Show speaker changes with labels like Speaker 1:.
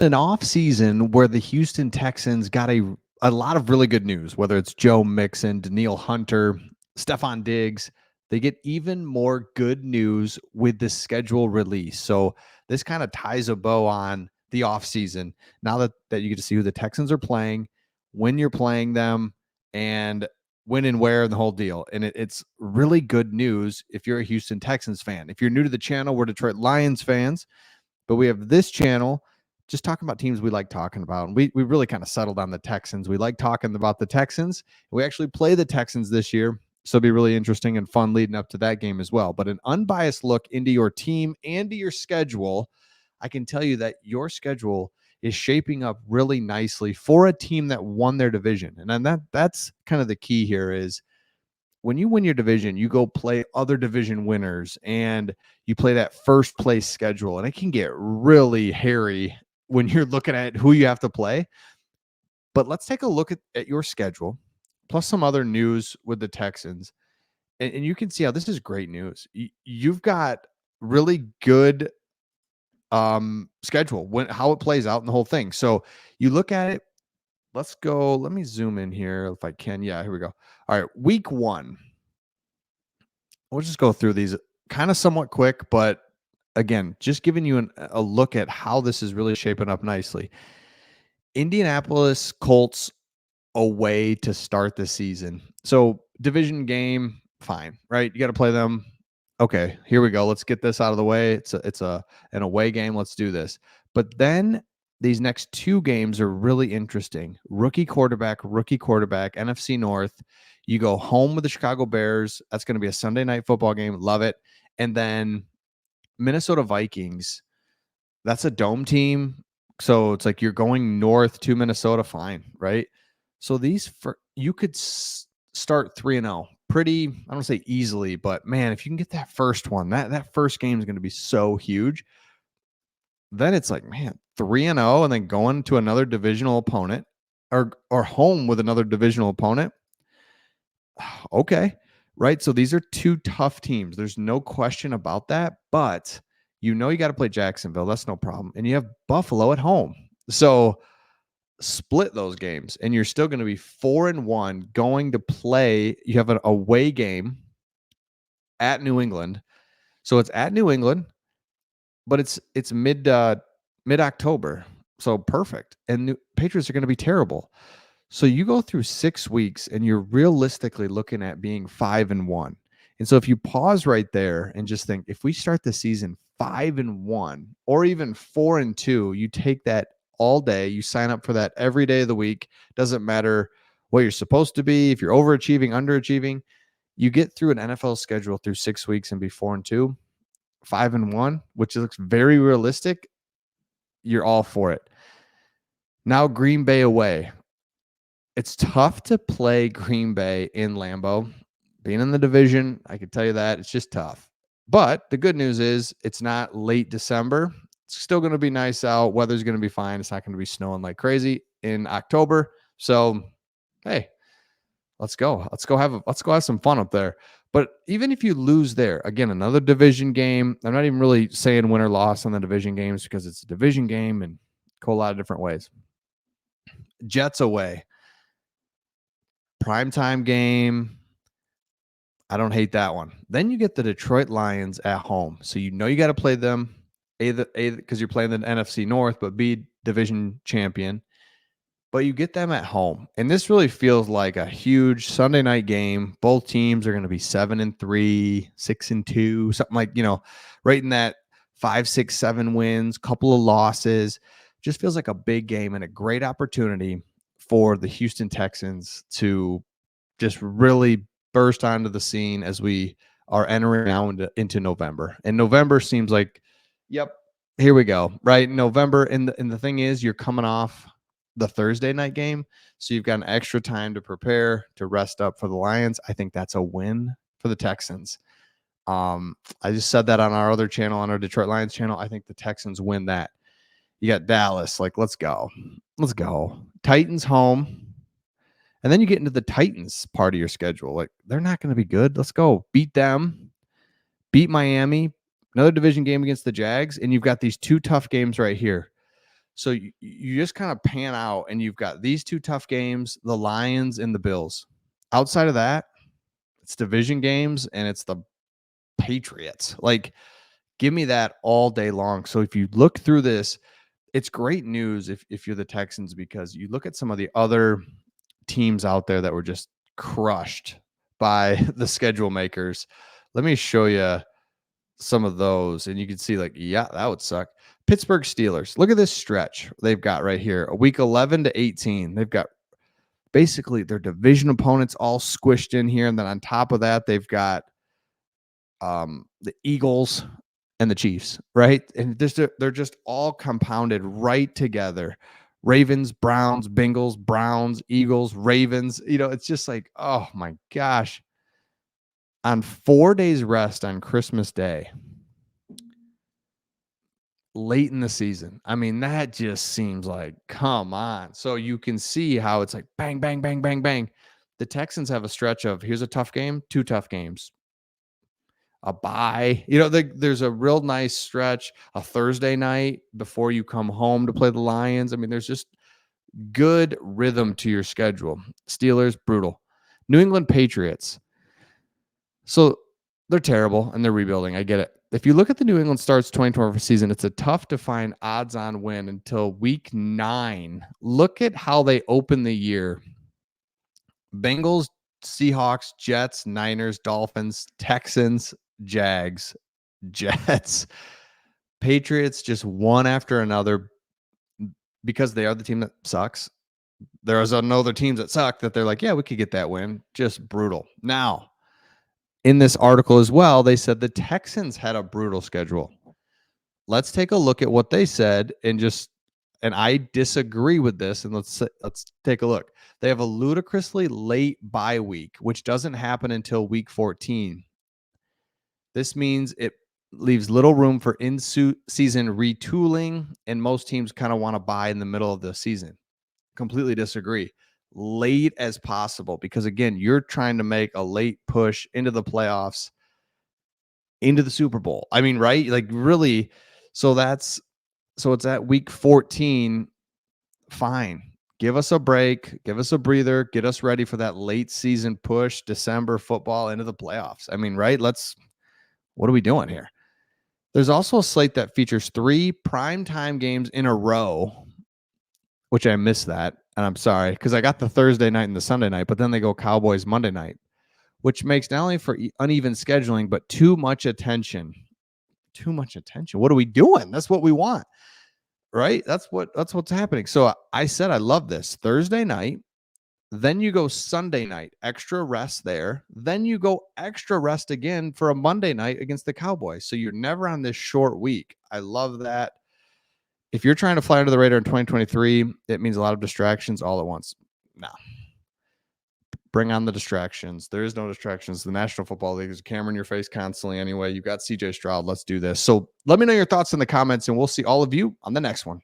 Speaker 1: An off season where the Houston Texans got a lot of really good news, whether it's Joe Mixon, Daniil Hunter, Stephon Diggs. They get even more good news with the schedule release. So this kind of ties a bow on the offseason. Now that you get to see who the Texans are playing, when you're playing them, and when and where, and the whole deal. And it's really good news if you're a Houston Texans fan. If you're new to the channel, we're Detroit Lions fans, but we have this channel just talking about teams we like talking about. And we really kind of settled on the Texans. We like talking about the Texans. We actually play the Texans this year. So it'll be really interesting and fun leading up to that game as well. But an unbiased look into your team and to your schedule, I can tell you that your schedule is shaping up really nicely for a team that won their division. And then that's kind of the key here is when you win your division, you go play other division winners and you play that first place schedule. And it can get really hairy when you're looking at who you have to play. But let's take a look at your schedule, plus some other news with the Texans. And you can see how this is great news. You've got really good schedule, how it plays out and the whole thing. So you look at it. Let's go. Let me zoom in here if I can. Yeah, here we go. All right, week 1. We'll just go through these kind of somewhat quick, but again, just giving you a look at how this is really shaping up nicely. Indianapolis Colts away to start the season. So division game, fine, right? You got to play them. Okay, here we go. Let's get this out of the way. It's an away game. Let's do this. But then these next 2 games are really interesting. Rookie quarterback, NFC North. You go home with the Chicago Bears. That's going to be a Sunday night football game. Love it. And then Minnesota Vikings. That's a dome team. So it's like you're going north to Minnesota. Fine, right? So you could start 3-0 pretty, I don't say easily, but man, if you can get that first one, that first game is going to be so huge. Then it's like, man, 3-0 and then going to another divisional opponent or home with another divisional opponent. Okay, right? So these are 2 tough teams. There's no question about that, but you got to play Jacksonville. That's no problem. And you have Buffalo at home. So split those games and you're still going to be 4-1 going to play. You have an away game at New England. So it's at New England, but it's mid-October. So perfect. And Patriots are going to be terrible. So you go through 6 weeks and you're realistically looking at being 5-1. And so if you pause right there and just think, if we start the season 5-1 or even 4-2, you take that all day, you sign up for that every day of the week. Doesn't matter what you're supposed to be. If you're overachieving, underachieving, you get through an NFL schedule through 6 weeks and be 4-2, 5-1, which looks very realistic. You're all for it. Now Green Bay away. It's tough to play Green Bay in Lambeau. Being in the division, I can tell you that it's just tough. But the good news is it's not late December. It's still going to be nice out. Weather's going to be fine. It's not going to be snowing like crazy in October. So, hey, let's go. Let's go have some fun up there. But even if you lose there, again, another division game. I'm not even really saying win or loss on the division games because it's a division game and go a lot of different ways. Jets away. Primetime game. I don't hate that one. Then you get the Detroit Lions at home. So you got to play them, A, because you're playing the NFC North, but B, division champion. But you get them at home. And this really feels like a huge Sunday night game. Both teams are going to be 7-3, 6-2, something like, right in that 5, 6, 7 wins, couple of losses. Just feels like a big game and a great opportunity for the Houston Texans to just really burst onto the scene as we are entering now into November. And November seems like, yep, here we go, right? November. And the thing is, you're coming off the Thursday night game. So you've got an extra time to prepare, to rest up for the Lions. I think that's a win for the Texans. I just said that on our other channel, on our Detroit Lions channel. I think the Texans win that. You got Dallas. Like, let's go. Let's go. Titans home. And then you get into the Titans part of your schedule. Like, they're not going to be good. Let's go. Beat them. Beat Miami. Another division game against the Jags. And you've got these 2 tough games right here. So you just kind of pan out and you've got these two tough games, the Lions and the Bills. Outside of that, it's division games and it's the Patriots. Like, give me that all day long. So if you look through this, it's great news if you're the Texans, because you look at some of the other teams out there that were just crushed by the schedule makers. Let me show you some of those, and you can see, like, yeah, that would suck. Pittsburgh Steelers. Look at this stretch they've got right here. A week 11 to 18. They've got basically their division opponents all squished in here, and then on top of that, they've got the Eagles and the Chiefs, right? And they're just all compounded right together. Ravens, Browns, Bengals, Browns, Eagles, Ravens. It's just like, oh my gosh. On 4 days rest on Christmas Day, late in the season. I mean, that just seems like, come on. So you can see how it's like bang, bang, bang, bang, bang. The Texans have a stretch of, here's a tough game, 2 tough games, a bye. There's a real nice stretch, a Thursday night before you come home to play the Lions. I mean, there's just good rhythm to your schedule. Steelers, brutal. New England Patriots. So they're terrible and they're rebuilding. I get it. If you look at the New England starts 2024 season, it's a tough to find odds on win until week 9. Look at how they open the year. Bengals, Seahawks, Jets, Niners, Dolphins, Texans, Jags, Jets, Patriots, just one after another, because they are the team that sucks. There's another teams that suck that they're like, yeah, we could get that win. Just brutal. Now, in this article as well, they said the Texans had a brutal schedule. Let's take a look at what they said, and I disagree with this, and let's take a look. They have a ludicrously late bye week, which doesn't happen until week 14. This means it leaves little room for in-season retooling, and most teams kind of want to buy in the middle of the season. Completely disagree. Late as possible, because again, you're trying to make a late push into the playoffs, into the Super Bowl. I mean, right? Like, really. So it's at week 14. Fine. Give us a break, give us a breather, get us ready for that late season push, December football into the playoffs. I mean, right? What are we doing here? There's also a slate that features 3 primetime games in a row, which I missed that. And I'm sorry, because I got the Thursday night and the Sunday night, but then they go Cowboys Monday night, which makes not only for uneven scheduling, but too much attention. Too much attention. What are we doing? That's what we want, right? That's what's happening. So I said I love this. Thursday night, then you go Sunday night, extra rest there. Then you go extra rest again for a Monday night against the Cowboys. So you're never on this short week. I love that. If you're trying to fly under the radar in 2023, it means a lot of distractions all at once. No. Bring on the distractions. There is no distractions. The National Football League is a camera in your face constantly anyway. You've got CJ Stroud. Let's do this. So let me know your thoughts in the comments, and we'll see all of you on the next one.